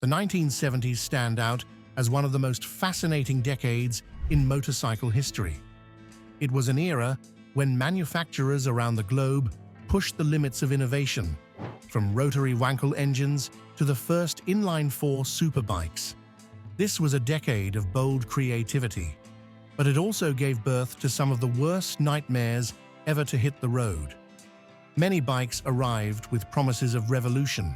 The 1970s stand out as one of the most fascinating decades in motorcycle history. It was an era when manufacturers around the globe pushed the limits of innovation, from rotary Wankel engines to the first inline-4 superbikes. This was a decade of bold creativity, but it also gave birth to some of the worst nightmares ever to hit the road. Many bikes arrived with promises of revolution,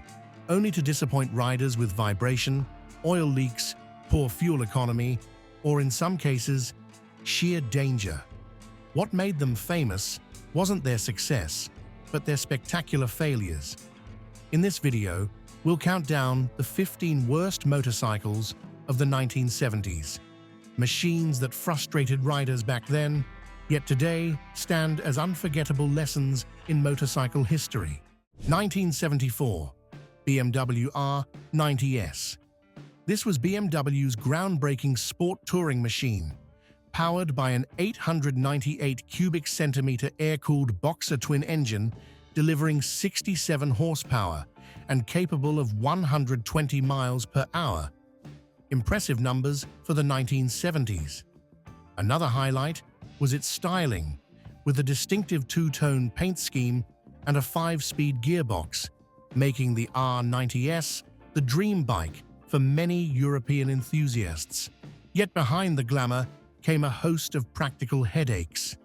only to disappoint riders with vibration, oil leaks, poor fuel economy, or in some cases, sheer danger. What made them famous wasn't their success, but their spectacular failures. In this video, we'll count down the 15 worst motorcycles of the 1970s. Machines that frustrated riders back then, yet today stand as unforgettable lessons in motorcycle history. 1974. BMW R90S. This was BMW's groundbreaking sport touring machine, powered by an 898 cubic centimeter air-cooled boxer twin engine delivering 67 horsepower and capable of 120 miles per hour. Impressive numbers for the 1970s. Another highlight was its styling, with a distinctive two-tone paint scheme and a 5-speed gearbox, making the R90S the dream bike for many European enthusiasts. Yet behind the glamour came a host of practical headaches.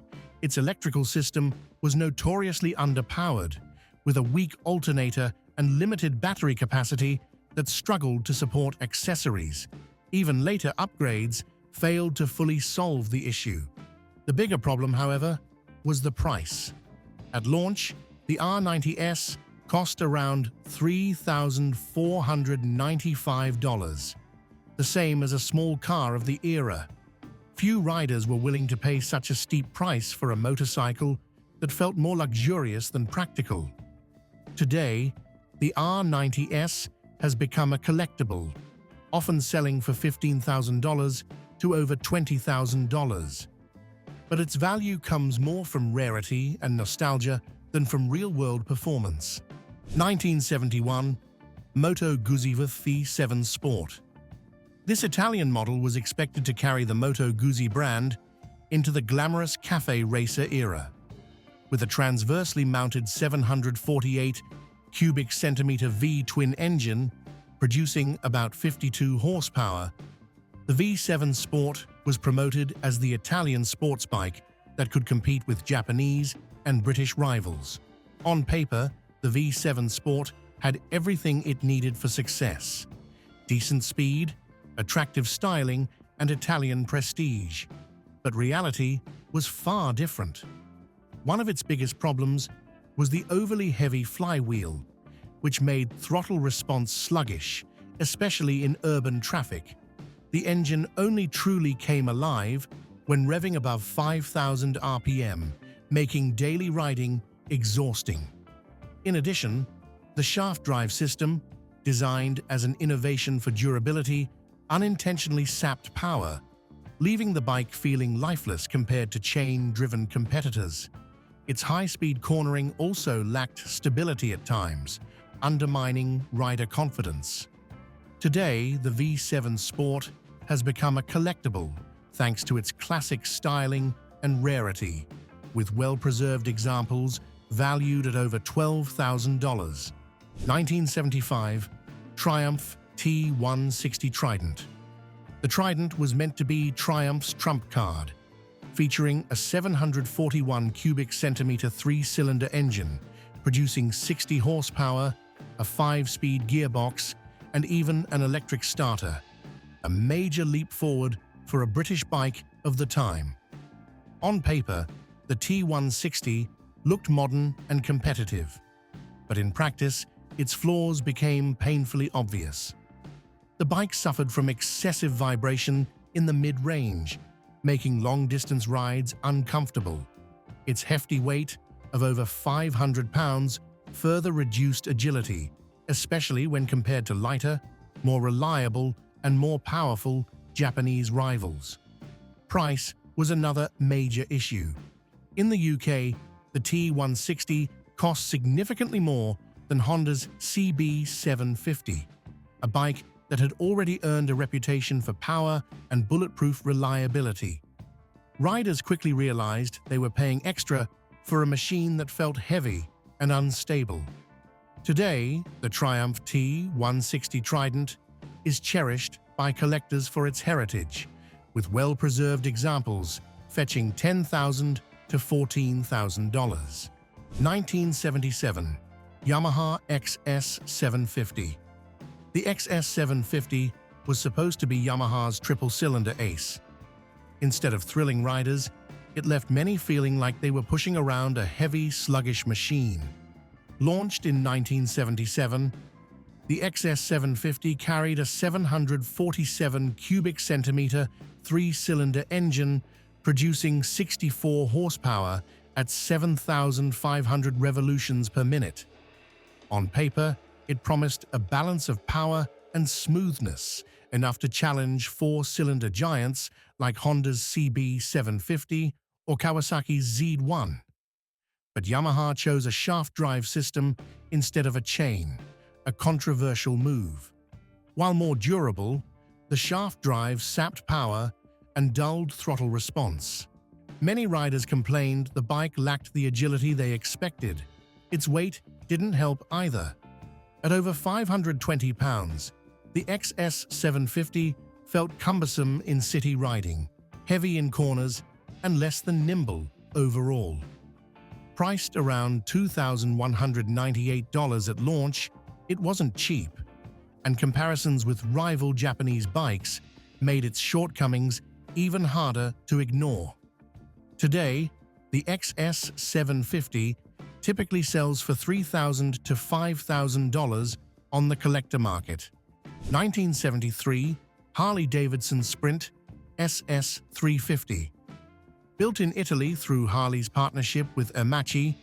Its electrical system was notoriously underpowered, with a weak alternator and limited battery capacity that struggled to support accessories. Even later upgrades failed to fully solve the issue. The bigger problem, however, was the price. At launch, the R90S cost around $3,495, the same as a small car of the era. Few riders were willing to pay such a steep price for a motorcycle that felt more luxurious than practical. Today, the R90S has become a collectible, often selling for $15,000 to over $20,000. But its value comes more from rarity and nostalgia than from real-world performance. 1971. Moto Guzzi V7 Sport. This Italian model was expected to carry the Moto Guzzi brand into the glamorous cafe racer era. With a transversely mounted 748 cubic centimeter V-twin engine, producing about 52 horsepower, the V7 Sport was promoted as the Italian sports bike that could compete with Japanese and British rivals. On paper, the V7 Sport had everything it needed for success: decent speed, attractive styling, and Italian prestige. But reality was far different. One of its biggest problems was the overly heavy flywheel, which made throttle response sluggish, especially in urban traffic. The engine only truly came alive when revving above 5,000 RPM, making daily riding exhausting. In addition, the shaft drive system, designed as an innovation for durability, unintentionally sapped power, leaving the bike feeling lifeless compared to chain-driven competitors. Its high-speed cornering also lacked stability at times, undermining rider confidence. Today, the V7 Sport has become a collectible thanks to its classic styling and rarity, with well-preserved examples valued at over $12,000. 1975. Triumph T160 Trident. The Trident was meant to be Triumph's trump card, featuring a 741 cubic centimeter 3-cylinder engine, producing 60 horsepower, a 5-speed gearbox, and even an electric starter. A major leap forward for a British bike of the time. On paper, the T160 looked modern and competitive, but in practice, its flaws became painfully obvious. The bike suffered from excessive vibration in the mid-range, making long-distance rides uncomfortable. Its hefty weight of over 500 pounds further reduced agility, especially when compared to lighter, more reliable, and more powerful Japanese rivals. Price was another major issue. In the UK, the T160 cost significantly more than Honda's CB750, a bike that had already earned a reputation for power and bulletproof reliability. Riders quickly realized they were paying extra for a machine that felt heavy and unstable. Today, the Triumph T160 Trident is cherished by collectors for its heritage, with well-preserved examples fetching $10,000 to $14,000. 1977 Yamaha XS750. The XS750 was supposed to be Yamaha's triple-cylinder ace. Instead of thrilling riders, it left many feeling like they were pushing around a heavy, sluggish machine. Launched in 1977, the XS750 carried a 747 cubic centimeter three-cylinder engine producing 64 horsepower at 7,500 revolutions per minute. On paper, it promised a balance of power and smoothness, enough to challenge four-cylinder giants like Honda's CB750 or Kawasaki's Z1. But Yamaha chose a shaft drive system instead of a chain, a controversial move. While more durable, the shaft drive sapped power and dulled throttle response. Many riders complained the bike lacked the agility they expected. Its weight didn't help either. At over 520 pounds, the XS750 felt cumbersome in city riding, heavy in corners, and less than nimble overall. Priced around $2,198 at launch, it wasn't cheap, and comparisons with rival Japanese bikes made its shortcomings even harder to ignore. Today, the XS750 typically sells for $3,000 to $5,000 on the collector market. 1973 Harley-Davidson Sprint SS350. Built in Italy through Harley's partnership with Amachi,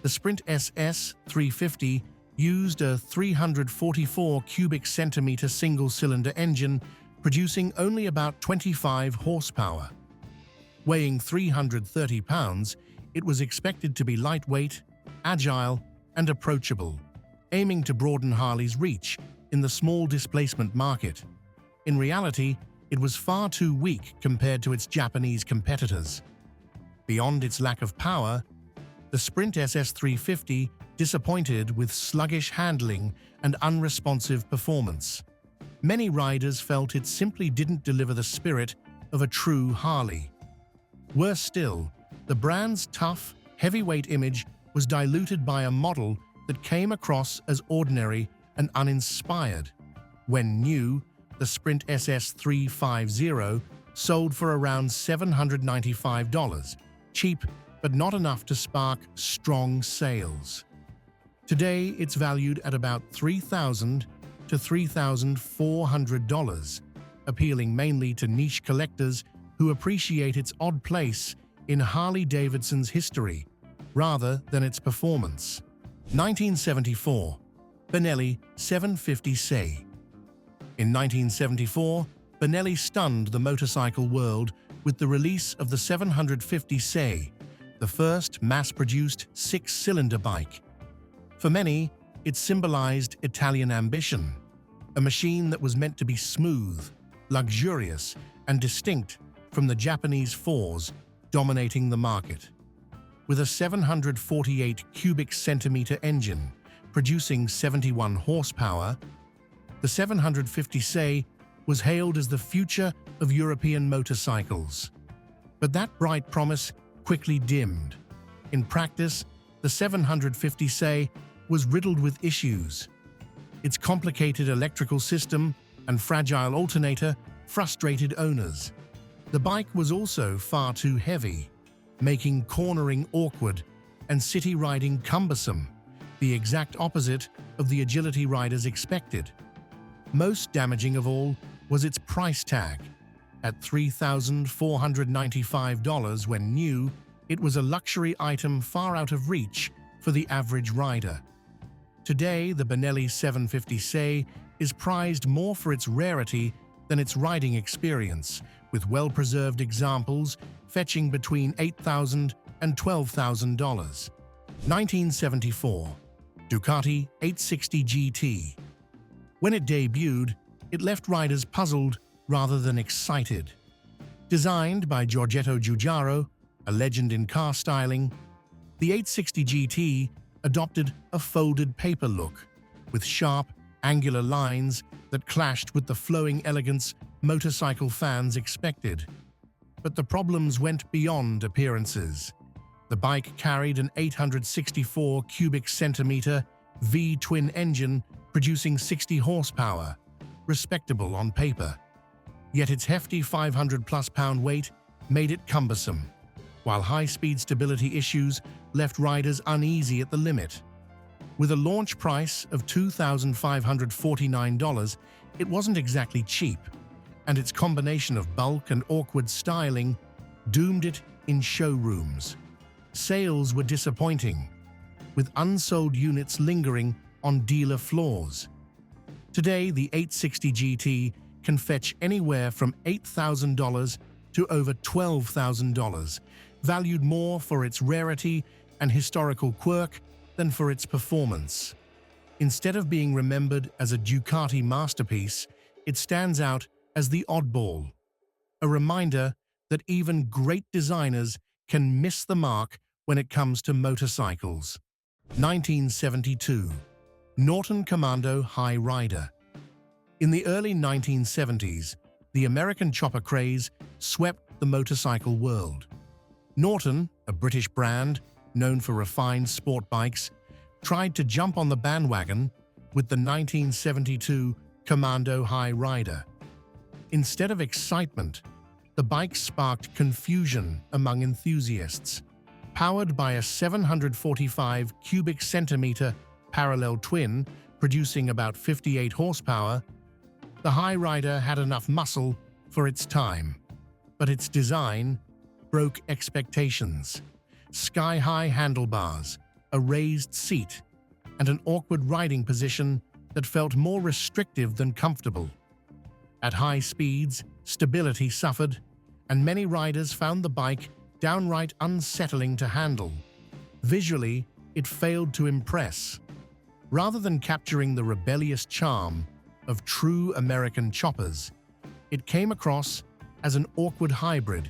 the Sprint SS350 used a 344 cubic centimeter single-cylinder engine, producing only about 25 horsepower. Weighing 330 pounds, it was expected to be lightweight, agile, and approachable, aiming to broaden Harley's reach in the small displacement market. In reality, it was far too weak compared to its Japanese competitors. Beyond its lack of power, the Sprint SS350 disappointed with sluggish handling and unresponsive performance. Many riders felt it simply didn't deliver the spirit of a true Harley. Worse still, the brand's tough, heavyweight image was diluted by a model that came across as ordinary and uninspired. When new, the Sprint SS350 sold for around $795, cheap but not enough to spark strong sales. Today, it's valued at about $3,000 to $3,400, appealing mainly to niche collectors who appreciate its odd place in Harley-Davidson's history, rather than its performance. 1974 Benelli 750 Se. In 1974, Benelli stunned the motorcycle world with the release of the 750 Se, the first mass-produced six-cylinder bike. For many, it symbolized Italian ambition, a machine that was meant to be smooth, luxurious, and distinct from the Japanese fours dominating the market. With a 748 cubic centimeter engine producing 71 horsepower, the 750 Se was hailed as the future of European motorcycles. But that bright promise quickly dimmed. In practice, the 750 Se was riddled with issues. Its complicated electrical system and fragile alternator frustrated owners. The bike was also far too heavy, making cornering awkward and city riding cumbersome, the exact opposite of the agility riders expected. Most damaging of all was its price tag. At $3,495 when new, it was a luxury item far out of reach for the average rider. Today, the Benelli 750 Se is prized more for its rarity than its riding experience, with well-preserved examples fetching between $8,000 and $12,000. 1974 Ducati 860 GT. When it debuted, It left riders puzzled rather than excited. Designed by Giorgetto Giugiaro, a legend in car styling, the 860 GT adopted a folded paper look, with sharp, angular lines that clashed with the flowing elegance motorcycle fans expected. But the problems went beyond appearances. The bike carried an 864 cubic centimeter V-twin engine producing 60 horsepower, respectable on paper. Yet its hefty 500-plus pound weight made it cumbersome, while high-speed stability issues left riders uneasy at the limit. With a launch price of $2,549, it wasn't exactly cheap, and its combination of bulk and awkward styling doomed it in showrooms. Sales were disappointing, with unsold units lingering on dealer floors. Today, the 860 GT can fetch anywhere from $8,000 to over $12,000, valued more for its rarity and historical quirk than for its performance. Instead of being remembered as a Ducati masterpiece, it stands out as the oddball, a reminder that even great designers can miss the mark when it comes to motorcycles. 1972. Norton Commando High Rider. In the early 1970s, the American chopper craze swept the motorcycle world. Norton, a British brand known for refined sport bikes, tried to jump on the bandwagon with the 1972 Commando High Rider. Instead of excitement, the bike sparked confusion among enthusiasts. Powered by a 745 cubic centimeter parallel twin producing about 58 horsepower, the High Rider had enough muscle for its time, but its design broke expectations. Sky-high handlebars, a raised seat, and an awkward riding position that felt more restrictive than comfortable. At high speeds, stability suffered, and many riders found the bike downright unsettling to handle. Visually, it failed to impress. Rather than capturing the rebellious charm of true American choppers, it came across as an awkward hybrid,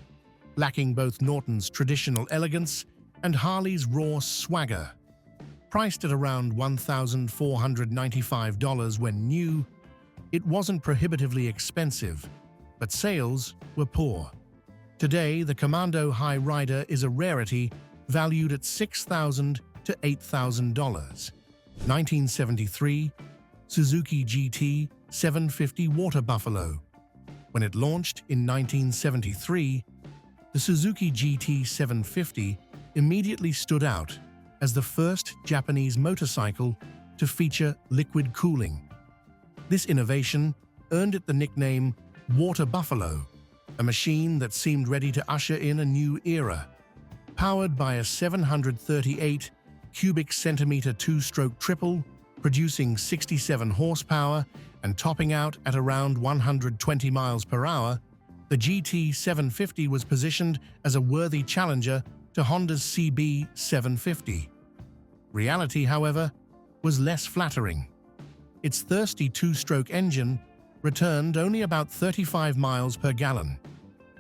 lacking both Norton's traditional elegance and Harley's raw swagger. Priced at around $1,495 when new, it wasn't prohibitively expensive, but sales were poor. Today, the Commando High Rider is a rarity valued at $6,000 to $8,000. 1973, Suzuki GT750 Water Buffalo. When it launched in 1973, the Suzuki GT750 immediately stood out as the first Japanese motorcycle to feature liquid cooling. This innovation earned it the nickname Water Buffalo, a machine that seemed ready to usher in a new era. Powered by a 738 cubic centimeter two-stroke triple, producing 67 horsepower and topping out at around 120 miles per hour, the GT750 was positioned as a worthy challenger to Honda's CB750. Reality, however, was less flattering. Its thirsty two-stroke engine returned only about 35 miles per gallon,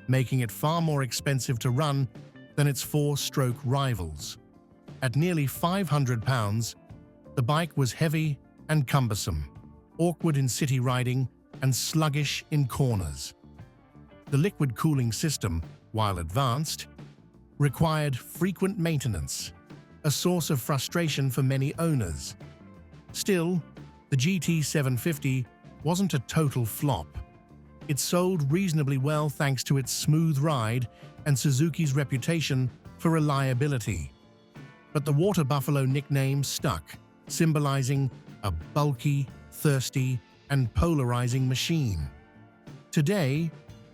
making it far more expensive to run than its four-stroke rivals. At nearly 500 pounds, the bike was heavy and cumbersome, awkward in city riding and sluggish in corners. The liquid cooling system, while advanced, required frequent maintenance, a source of frustration for many owners. Still, the GT750 wasn't a total flop. It sold reasonably well thanks to its smooth ride and Suzuki's reputation for reliability. But the Water Buffalo nickname stuck, symbolizing a bulky, thirsty, and polarizing machine. Today,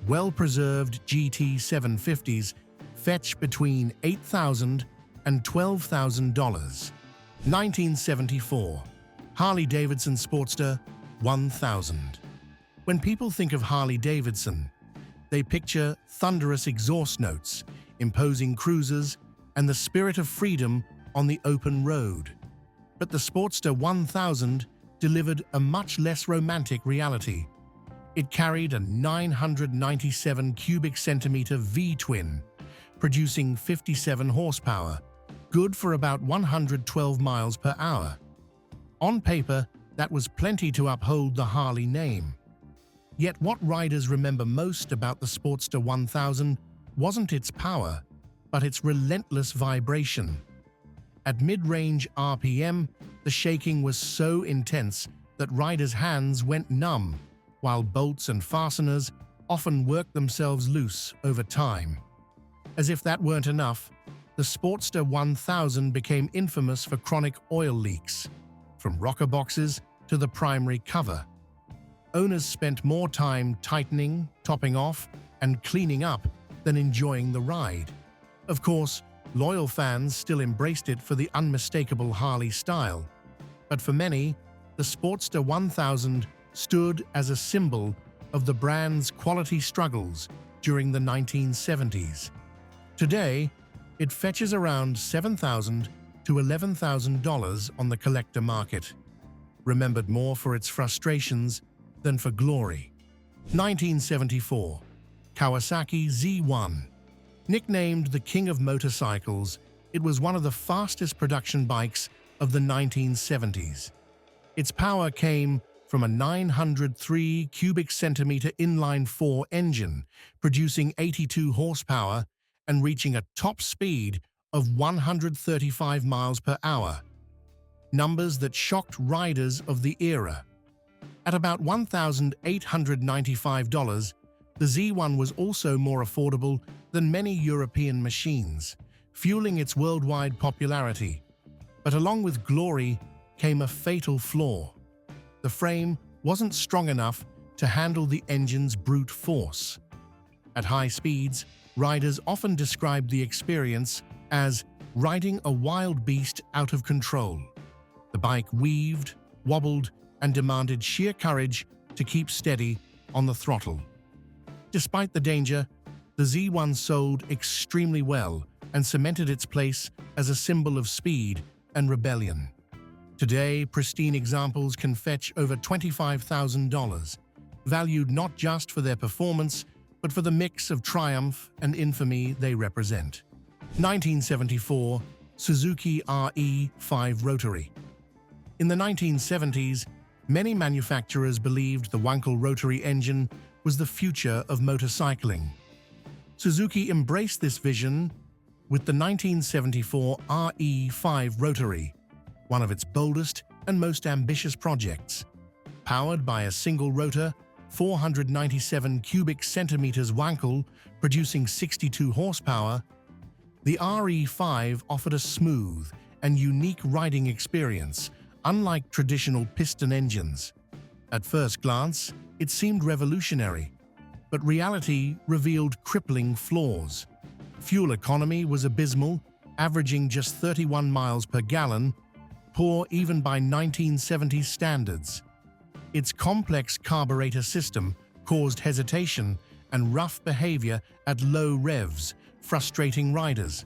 well-preserved GT750s fetch between $8,000 and $12,000. 1974. Harley-Davidson Sportster 1000. When people think of Harley-Davidson, they picture thunderous exhaust notes, imposing cruisers, and the spirit of freedom on the open road. But the Sportster 1000 delivered a much less romantic reality. It carried a 997 cubic centimeter V-twin, producing 57 horsepower, good for about 112 miles per hour. On paper, that was plenty to uphold the Harley name. Yet what riders remember most about the Sportster 1000 wasn't its power, but its relentless vibration. At mid-range RPM, the shaking was so intense that riders' hands went numb, while bolts and fasteners often worked themselves loose over time. As if that weren't enough, the Sportster 1000 became infamous for chronic oil leaks, from rocker boxes to the primary cover. Owners spent more time tightening, topping off, and cleaning up than enjoying the ride. Of course, loyal fans still embraced it for the unmistakable Harley style, but for many, the Sportster 1000 stood as a symbol of the brand's quality struggles during the 1970s. Today, it fetches around $7,000 to $11,000 on the collector market, remembered more for its frustrations than for glory. 1974, Kawasaki Z1. Nicknamed the king of motorcycles, it was one of the fastest production bikes of the 1970s. Its power came from a 903 cubic centimeter inline-4 engine, producing 82 horsepower and reaching a top speed of 135 miles per hour. Numbers that shocked riders of the era. At about $1,895, the Z1 was also more affordable than many European machines, fueling its worldwide popularity. But along with glory came a fatal flaw. The frame wasn't strong enough to handle the engine's brute force. At high speeds, riders often described the experience as riding a wild beast out of control. The bike weaved, wobbled, and demanded sheer courage to keep steady on the throttle. Despite the danger, the Z1 sold extremely well and cemented its place as a symbol of speed and rebellion. Today, pristine examples can fetch over $25,000, valued not just for their performance, but for the mix of triumph and infamy they represent. 1974, Suzuki RE5 Rotary. In the 1970s, many manufacturers believed the Wankel rotary engine was the future of motorcycling. Suzuki embraced this vision with the 1974 RE5 Rotary, one of its boldest and most ambitious projects. Powered by a single rotor, 497 cubic centimeters Wankel, producing 62 horsepower, the RE5 offered a smooth and unique riding experience, unlike traditional piston engines. At first glance, it seemed revolutionary, but reality revealed crippling flaws. Fuel economy was abysmal, averaging just 31 miles per gallon, poor even by 1970s standards. Its complex carburetor system caused hesitation and rough behavior at low revs, frustrating riders.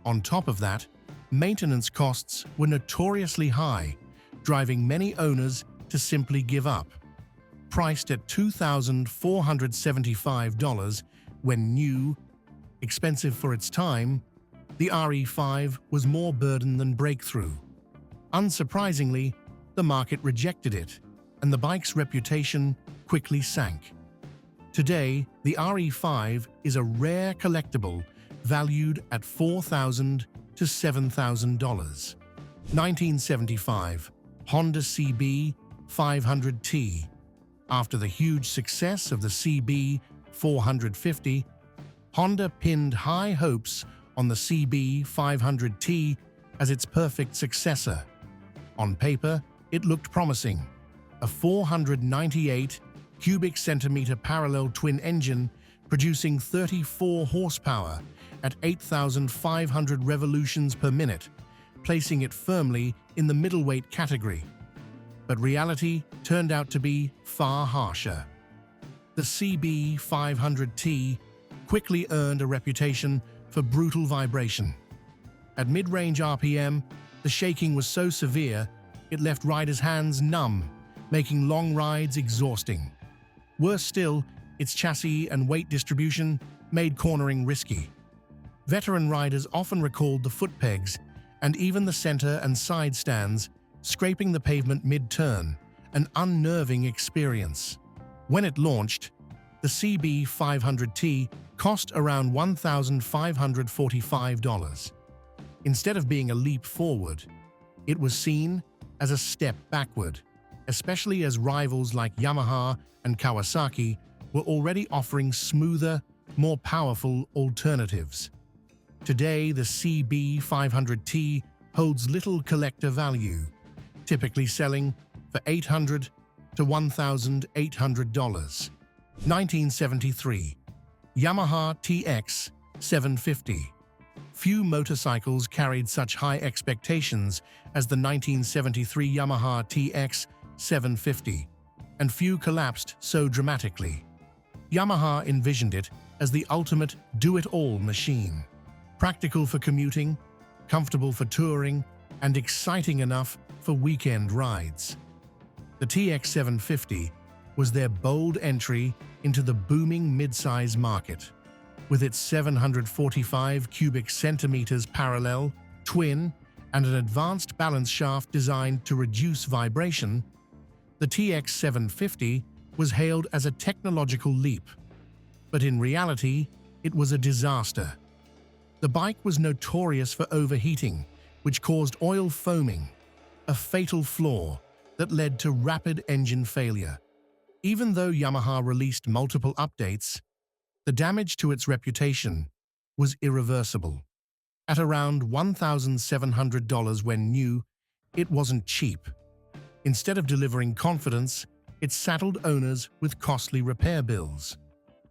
On top of that, maintenance costs were notoriously high, driving many owners to simply give up. Priced at $2,475 when new, expensive for its time, the RE5 was more burden than breakthrough. Unsurprisingly, the market rejected it, and the bike's reputation quickly sank. Today, the RE5 is a rare collectible valued at $4,000 to $7,000. 1975, Honda CB 500T. After the huge success of the CB 450, Honda pinned high hopes on the CB 500T as its perfect successor. On paper, it looked promising. A 498 cubic centimeter parallel twin engine producing 34 horsepower at 8,500 revolutions per minute, placing it firmly in the middleweight category. But reality turned out to be far harsher. The CB 500T quickly earned a reputation for brutal vibration. At mid-range RPM, the shaking was so severe it left riders' hands numb, making long rides exhausting. Worse still, its chassis and weight distribution made cornering risky. Veteran riders often recalled the foot pegs and even the center and side stands scraping the pavement mid-turn, an unnerving experience. When it launched, the CB500T cost around $1,545. Instead of being a leap forward, it was seen as a step backward, especially as rivals like Yamaha and Kawasaki were already offering smoother, more powerful alternatives. Today, the CB500T holds little collector value, typically selling for $800 to $1,800. 1973. Yamaha TX750. Few motorcycles carried such high expectations as the 1973 Yamaha TX750, and few collapsed so dramatically. Yamaha envisioned it as the ultimate do-it-all machine. Practical for commuting, comfortable for touring, and exciting enough for weekend rides. The TX750 was their bold entry into the booming midsize market. With its 745 cubic centimeters parallel, twin, and an advanced balance shaft designed to reduce vibration, the TX750 was hailed as a technological leap. But in reality, it was a disaster. The bike was notorious for overheating, which caused oil foaming, a fatal flaw that led to rapid engine failure. Even though Yamaha released multiple updates, the damage to its reputation was irreversible. At around $1,700 when new, it wasn't cheap. Instead of delivering confidence, it saddled owners with costly repair bills.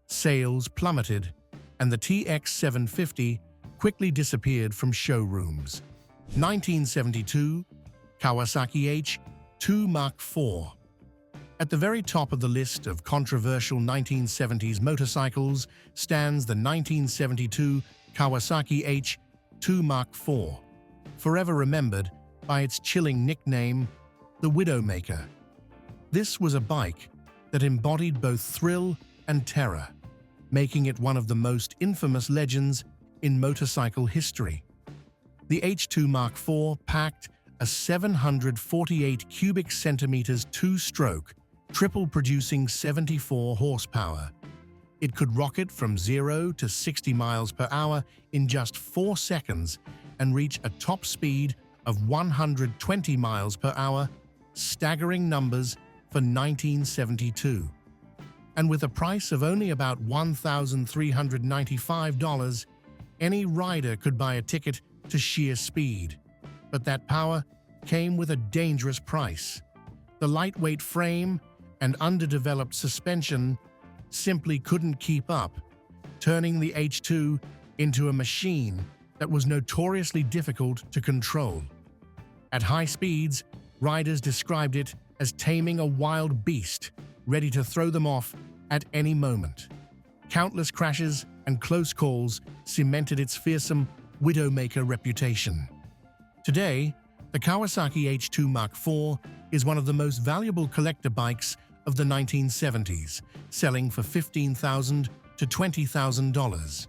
Sales plummeted, and the TX750 quickly disappeared from showrooms. 1972, Kawasaki H2 Mark IV. At the very top of the list of controversial 1970s motorcycles stands the 1972 Kawasaki H2 Mark IV, forever remembered by its chilling nickname, the Widowmaker. This was a bike that embodied both thrill and terror, making it one of the most infamous legends in motorcycle history. The H2 Mark IV packed a 748 cubic centimeters two-stroke, triple-producing 74 horsepower. It could rocket from 0 to 60 miles per hour in just 4 seconds and reach a top speed of 120 miles per hour, staggering numbers for 1972. And with a price of only about $1,395, any rider could buy a ticket to sheer speed. But that power came with a dangerous price. The lightweight frame and underdeveloped suspension simply couldn't keep up, turning the H2 into a machine that was notoriously difficult to control. At high speeds, riders described it as taming a wild beast, ready to throw them off at any moment. Countless crashes and close calls cemented its fearsome Widowmaker reputation. Today, the Kawasaki H2 Mark IV is one of the most valuable collector bikes of the 1970s, selling for $15,000 to $20,000.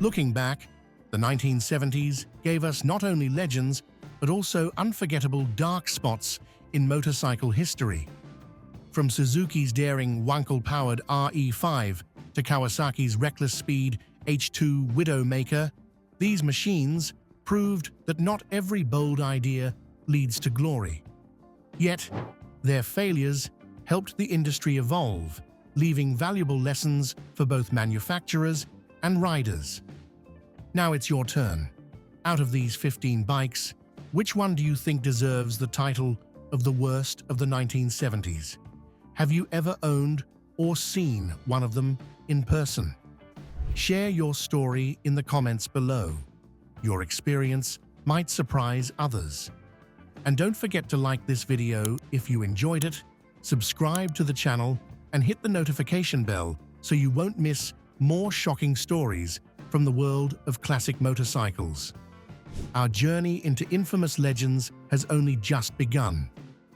Looking back, the 1970s gave us not only legends, but also unforgettable dark spots in motorcycle history. From Suzuki's daring Wankel-powered RE5 to Kawasaki's reckless speed H2 Widowmaker, these machines proved that not every bold idea leads to glory. Yet, their failures helped the industry evolve, leaving valuable lessons for both manufacturers and riders. Now it's your turn. Out of these 15 bikes, which one do you think deserves the title of the worst of the 1970s? Have you ever owned or seen one of them in person? Share your story in the comments below. Your experience might surprise others. And don't forget to like this video if you enjoyed it, subscribe to the channel, and hit the notification bell so you won't miss more shocking stories from the world of classic motorcycles. Our journey into infamous legends has only just begun.